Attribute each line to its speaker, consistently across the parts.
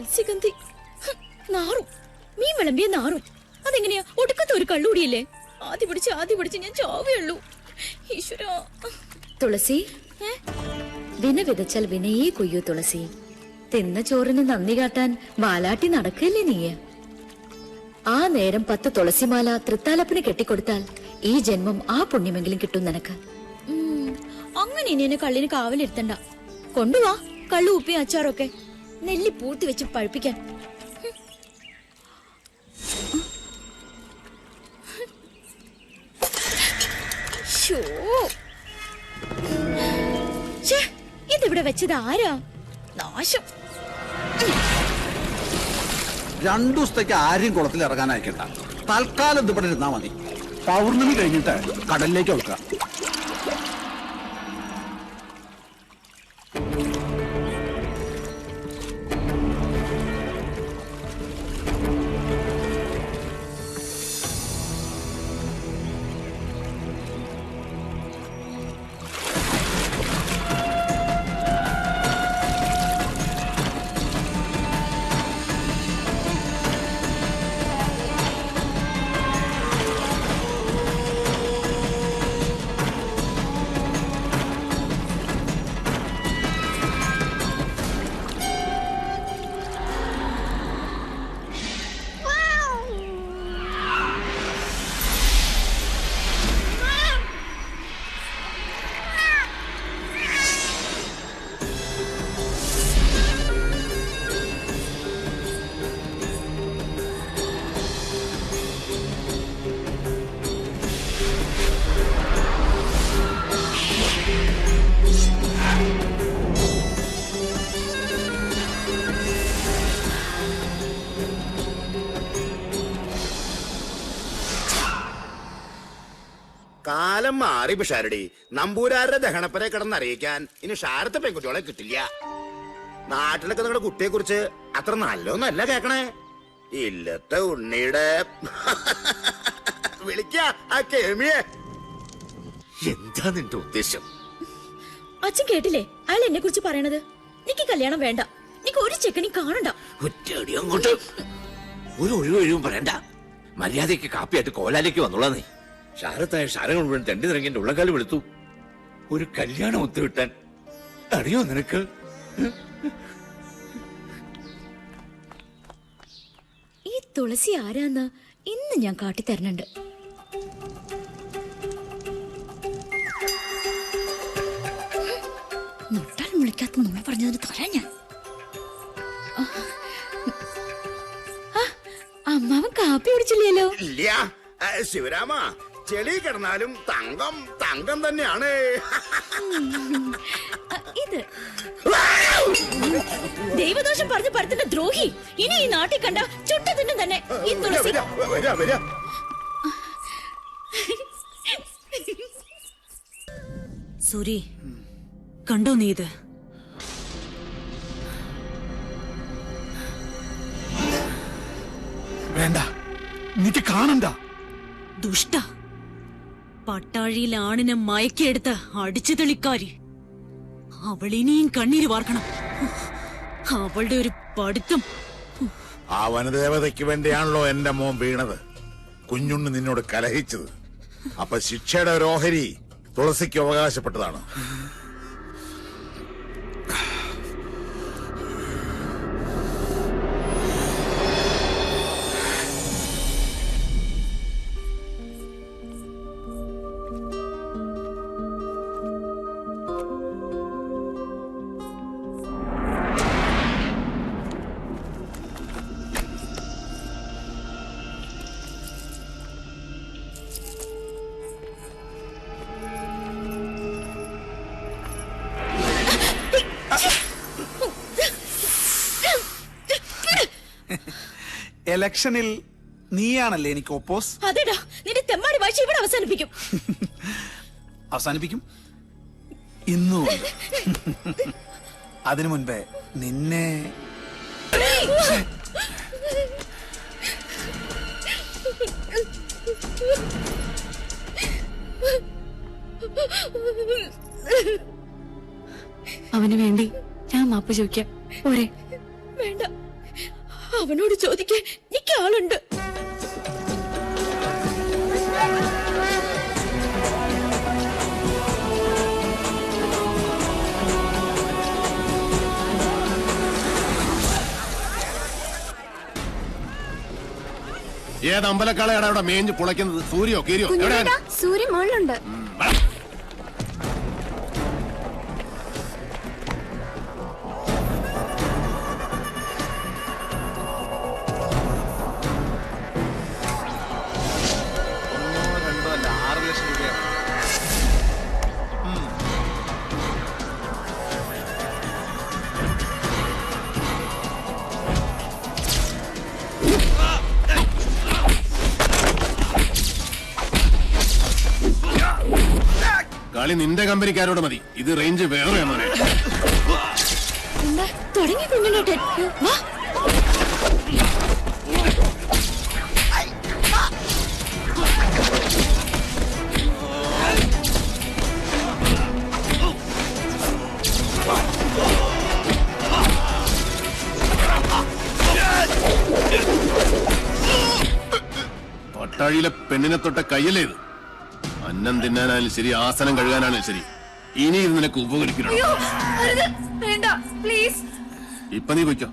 Speaker 1: മത്സ്യഗന്ധി നാറും. മീൻ വിളമ്പിയ നാറും. അതെങ്ങനെയാ? ഒടുക്കത്തെ ഒരു കള്ളുകൂടിയല്ലേ? ആദ്യ പിടിച്ച് ഞാൻ ചാവുകയുള്ളൂ. ഈശ്വരാ.
Speaker 2: തുളസി, വിന വിതച്ചാൽ വിനയേ കൊയ്യൂ തുളസി. തിന്ന ചോറിന് നന്ദി കാട്ടാൻ വാലാട്ടി നടക്കല്ലേ നീ? ആ നേരം 10 തുളസിമാല തൃത്താലപ്പിന് കെട്ടിക്കൊടുത്താൽ ഈ ജന്മം ആ പുണ്യമെങ്കിലും കിട്ടും നിനക്ക്.
Speaker 1: അങ്ങനെ ഇനി എന്നെ കള്ളിന് കാവലിരുത്തണ്ട. കൊണ്ടുവാ കള്ളു ഉപ്പി അച്ചാറൊക്കെ. നെല്ലി പൂർത്തി വെച്ച് പഴുപ്പിക്കാൻ. ഇതിവിടെ വെച്ചത് ആരാ? നാശം.
Speaker 3: 2 ദിവസത്തേക്ക് ആരെയും കുളത്തിൽ ഇറങ്ങാൻ അയക്കണ്ട. തൽക്കാലം ഇവിടെ ഇരുന്നാ മതി. പൗർണമി കഴിഞ്ഞിട്ട് കടലിലേക്ക് ഒഴുക്കാം.
Speaker 4: കാലം മാറി പിഷാരടി. നമ്പൂരാരുടെ ദഹനപ്പരെ കിടന്നറിയിക്കാൻ ഇനി ഷാരത്തെ പെൺകുട്ടികളെ കിട്ടില്ല. നാട്ടിലൊക്കെ നിങ്ങളുടെ കുട്ടിയെ കുറിച്ച് അത്ര നല്ലോന്നല്ല കേക്കണേ. ഇല്ലത്തെ ഉണ്ണിയുടെ വിളിക്ക ആ കേമിയെ. എന്താ നിന്റെ ഉദ്ദേശം?
Speaker 1: അച്ഛൻ കേട്ടില്ലേ അയാൾ എന്നെ കുറിച്ച് പറയണത്? എനിക്ക് കല്യാണം വേണ്ട. എനിക്ക് ഒരു ചെക്കണി കാണണ്ട.
Speaker 5: ഒറ്റടി അങ്ങോട്ട്. ഒരു ഒഴിവൊഴിവും പറയണ്ട. മര്യാദയ്ക്ക് കാപ്പിയായിട്ട് കോലാലേക്ക് വന്നോളാ നീ. ഷാരത്തായ ഷാരങ്ങൾ മുഴുവൻ തെണ്ടി നിറങ്ങിന്റെ ഉള്ളക്കാലം എടുത്തു. ഒരു കല്യാണം ഒത്തുകിട്ടാൻ അറിയോ നിനക്ക്?
Speaker 1: ഈ തുളസി ആരാന്ന് ഇന്ന് ഞാൻ കാട്ടിത്തരണുണ്ട്. മുട്ടാൽ മുളിക്കാത്ത നുണ പറഞ്ഞതിന് തരാൻ ഞാൻ. അമ്മാവൻ കാപ്പി കുടിച്ചില്ലല്ലോ.
Speaker 4: ഇല്ല ശിവരാമ, ചെളി കിടന്നാലും തങ്കം തങ്കം തന്നെയാണ്.
Speaker 1: ഇത് ദൈവദോഷം പറഞ്ഞ് പരത്തിന്റെ ദ്രോഹി. ഇനി ഈ നാട്ടിൽ കണ്ട ചുട്ടതിനും തന്നെ ഈ തുളസി.
Speaker 6: സൂരി, കണ്ടോ നീ ഇത്?
Speaker 3: വേണ്ട, നിനക്ക് കാണണ്ട.
Speaker 6: ദുഷ്ട പട്ടാഴിയിൽ ആണിനെ മയക്കിയെടുത്ത് അടിച്ചു തെളിക്കാരി. അവളിനിയും കണ്ണീര് വാർക്കണം. അവളുടെ ഒരു പഠിത്തം.
Speaker 7: ആ വനദേവതയ്ക്ക് വേണ്ടിയാണല്ലോ എന്റെ മോൻ വീണത്. കുഞ്ഞുണ്ണി നിന്നോട് കലഹിച്ചത്. അപ്പൊ ശിക്ഷയുടെ ഒരു ഓഹരി തുളസിക്ക് അവകാശപ്പെട്ടതാണ്.
Speaker 3: ഇലക്ഷനിൽ നീയാണല്ലേ എനിക്ക് ഒപ്പോസ്?
Speaker 1: അതെടാ, നിന്റെ തെമ്മാടി വാഴ്ച ഇവിടെ അവസാനിപ്പിക്കും.
Speaker 3: അവസാനിപ്പിക്കും ഇന്നും. അതിനു മുൻപേ നിന്നെ
Speaker 2: അവന് വേണ്ടി ഞാൻ മാപ്പ് ചോദിക്കാം. പോരെ?
Speaker 1: വേണ്ട, അവനോട് ചോദിക്കാൻ എനിക്ക് ആളുണ്ട്.
Speaker 8: ഏത് അമ്പലക്കാളയാണ് അവിടെ മേഞ്ഞ് പുളയ്ക്കുന്നത്? സൂര്യോ കീരിയോ?
Speaker 9: സൂര്യ മുകളിലുണ്ട്.
Speaker 8: കളി നിന്റെ കമ്പനിക്കാരോട് മതി. ഇത് റേഞ്ച് വേറെ മോനെ.
Speaker 1: എന്താ തുടങ്ങി കുഞ്ഞിനോട്ടെ? വാ.
Speaker 8: പട്ടാഴിയിലെ പെണ്ണിനെ തൊട്ട കയ്യല്ലേ ഇത്? അന്നം തിന്നാനായാലും ശരി, ആസനം കഴുകാനാണെങ്കിലും ശരി, ഇനി ഇത് നിനക്ക് ഉപകരിക്കണം. ഇപ്പൊ നീ പൊയ്ക്കോ.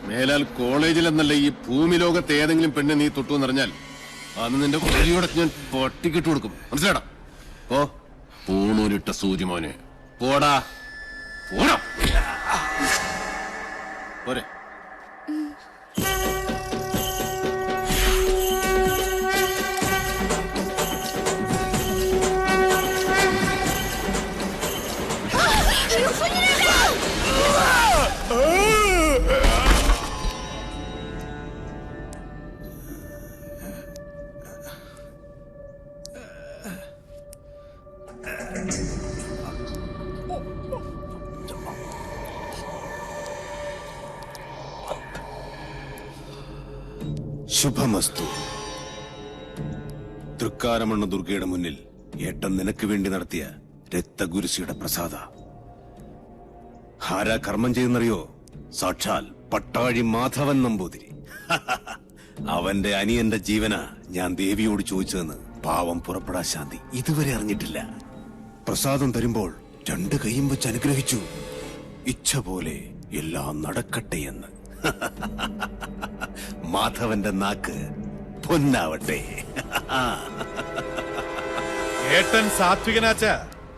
Speaker 8: മേലാൽ കോളേജിലെന്നല്ല ഈ ഭൂമി ലോകത്ത് ഏതെങ്കിലും പെണ്ണ് നീ തൊട്ടു എന്നറിഞ്ഞാൽ അന്ന് നിന്റെ കൊടിയോടെ ഞാൻ പട്ടിക്കിട്ട് കൊടുക്കും. മനസ്സിലാടാ? ഓ പൂണൂരിട്ട സൂര്യമോനെ, പോടാ പോടാ പോരെ.
Speaker 10: ശുഭമസ്തു. തൃക്കാരമണ്ണ ദുർഗയുടെ മുന്നിൽ ഏട്ടൻ നിനക്ക് വേണ്ടി നടത്തിയ രക്തഗുരുസിയുടെ പ്രസാദ. ആരാ കർമ്മം ചെയ്യുന്നറിയോ? സാക്ഷാൽ പട്ടാഴി മാധവൻ നമ്പൂതിരി. അവന്റെ അനിയന്റെ ജീവന ഞാൻ ദേവിയോട് ചോദിച്ചതെന്ന് പാവം പുറപ്പെടാ ശാന്തി ഇതുവരെ അറിഞ്ഞിട്ടില്ല. പ്രസാദം തരുമ്പോൾ 2 കൈയും വെച്ച് അനുഗ്രഹിച്ചു. ഇച്ഛ പോലെ എല്ലാം നടക്കട്ടെ എന്ന്. മാധവന്റെ നാക്ക് പൊന്നാവട്ടെ.
Speaker 11: ഏട്ടൻ സാത്വികനാച്ച,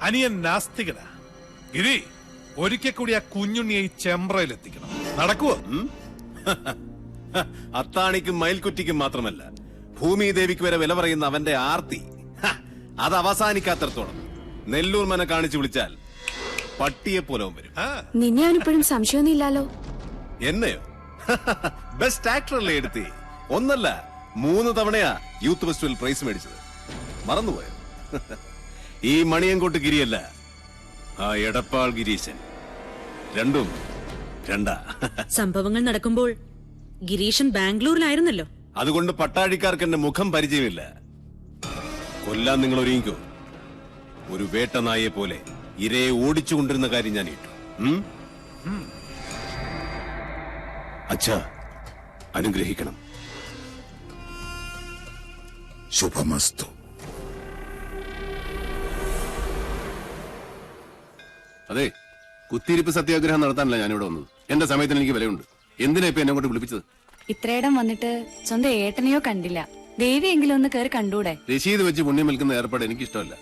Speaker 11: അനിയൻ നാസ്തികനാ. ഗിരി, ഒരിക്കൽ കൂടി ആ കുഞ്ഞുണ്ണിയെ ഈ ചെമ്പ്രയിലെത്തിക്കണം. നടക്കുവോ?
Speaker 10: അത്താണിക്കും മയിൽക്കുറ്റിക്കും മാത്രമല്ല, ഭൂമിദേവിക്ക് വരെ വില പറയുന്ന അവന്റെ ആർത്തി അത് അവസാനിക്കാത്തടത്തോളം നെല്ലൂർ മന കാണിച്ചു വിളിച്ചാൽ പട്ടിയെ പോലെ വരും.
Speaker 9: നിന്നെ അവനിപ്പോഴും സംശയമൊന്നും ഇല്ലാലോ?
Speaker 10: എന്നെയോ? ബെസ്റ്റ് ആക്ടറല്ലേ എടുത്തി? ഒന്നല്ല 3 തവണയാ യൂത്ത് ഫെസ്റ്റിവൽ പ്രൈസ് മേടിച്ചത്. മറന്നുപോയോ? ഈ മണിയൻകോട്ട് ഗിരിയല്ല, ആ എടപ്പാൾ ഗിരീശൻ. രണ്ടും രണ്ടാ.
Speaker 6: സംഭവങ്ങൾ നടക്കുമ്പോൾ ഗിരീഷൻ ബാംഗ്ലൂരിലായിരുന്നല്ലോ.
Speaker 10: അതുകൊണ്ട് പട്ടാഴിക്കാർക്ക് എന്റെ മുഖം പരിചയമില്ല. കൊല്ലാൻ നിങ്ങൾ ഒരുങ്ങിക്കോ. ഒരു വേട്ടനായെ പോലെ ഇരയെ ഓടിച്ചുകൊണ്ടിരുന്ന കാര്യം ഞാൻ ഇട്ടു. അച്ഛാ, അനുഗ്രഹിക്കണം.
Speaker 7: ശുഭമസ്തു.
Speaker 8: അതെ, കുത്തിയിരിപ്പ് സത്യാഗ്രഹം നടത്താനല്ല ഞാനിവിടെ വന്നത്. എന്റെ സമയത്തിന് എനിക്ക് വിലയുണ്ട്. എന്തിനാ ഇപ്പൊ എന്നെ കൊണ്ട് വിളിപ്പിച്ചത്?
Speaker 9: ഇത്രയിടം വന്നിട്ട് സ്വന്തം ഏട്ടനെയോ കണ്ടില്ല. ദേവിയെങ്കിലും ഒന്ന് കയറി കണ്ടൂടെ?
Speaker 8: രശീത് വെച്ച് പുണ്യം വിൽക്കുന്ന ഏർപ്പാട് എനിക്ക് ഇഷ്ടമല്ല.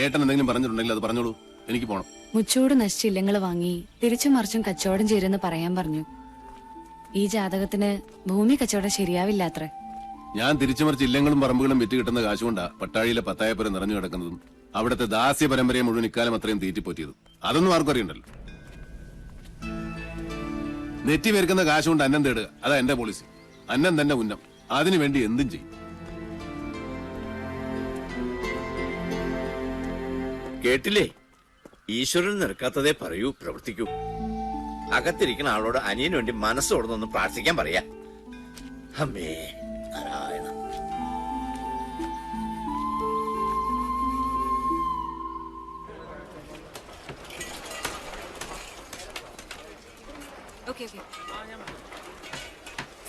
Speaker 8: ഏട്ടൻ എന്തെങ്കിലും പറഞ്ഞിട്ടുണ്ടെങ്കിൽ അത് പറഞ്ഞോളൂ. എനിക്ക് പോണം.
Speaker 9: മുച്ചൂട് നശിച്ച ഇല്ലങ്ങൾ വാങ്ങി തിരിച്ചു മറിച്ചും കച്ചവടം ചെയ്തെന്ന് പറയാൻ പറഞ്ഞു. ഈ ജാതകത്തിന് ഭൂമി കച്ചവടം ശരിയാവില്ല അത്ര.
Speaker 8: ഞാൻ തിരിച്ചു മറിച്ച് ഇല്ലങ്ങളും പറമ്പുകളും വിറ്റ് കിട്ടുന്ന കാശുകൊണ്ടാ പട്ടാഴിയിലെ പത്തായപ്പുരം നിറഞ്ഞു കിടക്കുന്നതും അവിടുത്തെ ദാസ്യ പരമ്പരയെ മുഴുവൻ ഇക്കാലം അത്രയും തീറ്റിപ്പോറ്റിയതും. അതൊന്നും ആർക്കും അറിയണ്ടല്ലോ. നെറ്റി പേർക്കുന്ന കാശുകൊണ്ട് അന്നം തേടുക, അതാ എന്റെ പോളിസി. അന്നം തന്നെ ഉന്നം. അതിനുവേണ്ടി എന്തും ചെയ്യും.
Speaker 5: കേട്ടില്ലേ? ഈശ്വരൻ നിൽക്കാത്തതേ പറയൂ, പ്രവർത്തിക്കൂ. അകത്തിരിക്കുന്ന ആളോട് അനിയന് വേണ്ടി മനസ്സോടൊന്ന് പ്രാർത്ഥിക്കാൻ പറയാ. അമ്മേ നാരായണ.
Speaker 9: ഓക്കേ.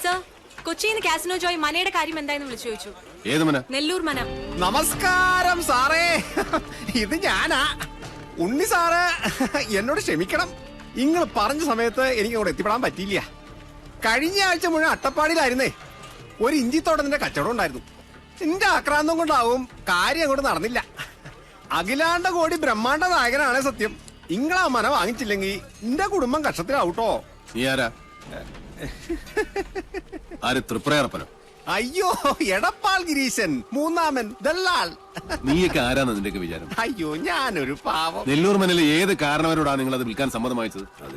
Speaker 12: സർ, കൊച്ചിയിൽ നിന്ന് കാസിനോ ജോയ് മനയുടെ കാര്യം എന്തായെന്ന് വിളിച്ചു ചോദിച്ചു.
Speaker 8: ഏത് മന?
Speaker 12: നെല്ലൂർ മന.
Speaker 13: നമസ്കാരം സാറേ, ഇത് ഞാനാ ഉണ്ണി സാറ്. എന്നോട് ക്ഷമിക്കണം, നിങ്ങൾ പറഞ്ഞ സമയത്ത് എനിക്ക് അവിടെ എത്തിപ്പെടാൻ പറ്റിയില്ല. കഴിഞ്ഞ ആഴ്ച മുഴുവൻ അട്ടപ്പാടിയിലായിരുന്നേ. ഒരു ഇഞ്ചിത്തോട്ടത്തിന്റെ കച്ചവടം ഉണ്ടായിരുന്നു. എന്റെ ആക്രാന്തം കൊണ്ടാവും കാര്യം അങ്ങോട്ട് നടന്നില്ല. അഖിലാണ്ട കോടി ബ്രഹ്മാണ്ട നായകനാണ് സത്യം. ഇങ്ങളാ മന വാങ്ങിച്ചില്ലെങ്കിൽ എന്റെ കുടുംബം കഷ്ടത്തിലാവൂട്ടോ.
Speaker 8: നീ ആരാ? ആര്? തൃപ്രയറപ്പനോ?
Speaker 13: അയ്യോ, എടപ്പാൾ ഗിരീശൻ, മൂന്നാമൻ ദല്ലാൾ.
Speaker 8: നീയൊക്കെ ആരാന്ന് നിന്റെയൊക്കെ വിചാരം?
Speaker 13: അയ്യോ, ഞാനൊരു പാവം.
Speaker 8: നെല്ലൂർ മനയിലെ ഏത് കാരണവരോടാണ് നിങ്ങൾ അത് വിൽക്കാൻ സമ്മതം വാങ്ങിച്ചത്? അത്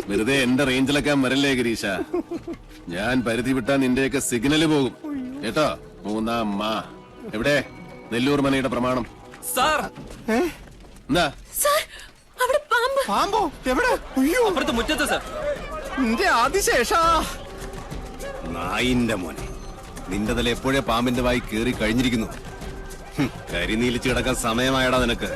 Speaker 8: വെറുതെ എന്റെ റേഞ്ചിലൊക്കെ വരല്ലേ ഗിരീശ. ഞാൻ പരിധി വിട്ടാ നിന്റെയൊക്കെ സിഗ്നല് പോകും കേട്ടോ. മൂന്നാം മാ എവിടെ? നെല്ലൂർ മനയുടെ പ്രമാണം.
Speaker 14: സാർ,
Speaker 8: എന്താ?
Speaker 12: അവിടെ പാമ്പ്.
Speaker 13: പാമ്പോ? എവിടെ? അയ്യോ,
Speaker 14: അപ്പുറത്ത് മുറ്റത്ത് സാർ.
Speaker 13: നിന്റെ ആദിശേഷാ.
Speaker 10: നായിന്റെ മോനെ, നിന്റെ തല എപ്പോഴേ പാമ്പിന്റെ വായി കേറി കഴിഞ്ഞിരിക്കുന്നു. കരിനീലിച്ച് കിടക്കാൻ സമയമായടാ നിനക്ക്.